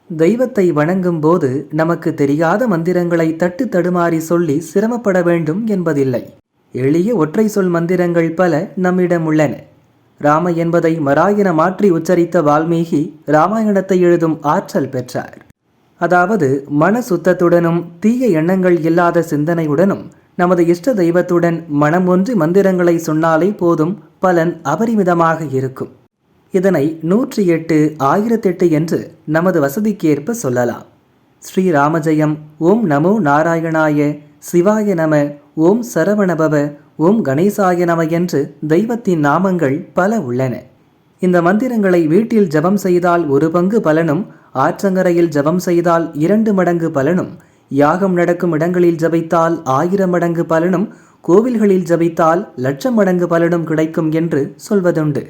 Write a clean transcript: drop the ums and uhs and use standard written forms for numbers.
தெய்வத்தை வணங்கும் போது நமக்கு தெரியாத மந்திரங்களை தட்டு தடுமாறி சொல்லி சிரமப்பட வேண்டும் என்பதில்லை. எளிய ஒற்றை சொல் மந்திரங்கள் பல நம்மிடம் உள்ளன. ராம என்பதை மராயன மாற்றி உச்சரித்த வால்மீகி ராமாயணத்தை எழுதும் ஆற்றல் பெற்றார். அதாவது மன சுத்தத்துடனும் தீய எண்ணங்கள் இல்லாத சிந்தனையுடனும் நமது இஷ்ட தெய்வத்துடன் மனம் ஒன்றி மந்திரங்களை சொன்னாலே போதும், பலன் அபரிமிதமாக இருக்கும். இதனை 108 1008 என்று நமது வசதிக்கேற்ப சொல்லலாம். ஸ்ரீராமஜெயம், ஓம் நமோ நாராயணாய, சிவாய நம, ஓம் சரவணபவ, ஓம் கணேசாய நம என்று தெய்வத்தின் நாமங்கள் பல உள்ளன. இந்த மந்திரங்களை வீட்டில் ஜபம் செய்தால் 1 பங்கு பலனும், ஆற்றங்கரையில் ஜபம் செய்தால் 2 மடங்கு பலனும், யாகம் நடக்கும் இடங்களில் ஜபித்தால் 1000 மடங்கு பலனும், கோவில்களில் ஜபித்தால் 1,00,000 மடங்கு பலனும் கிடைக்கும் என்று சொல்வதுண்டு.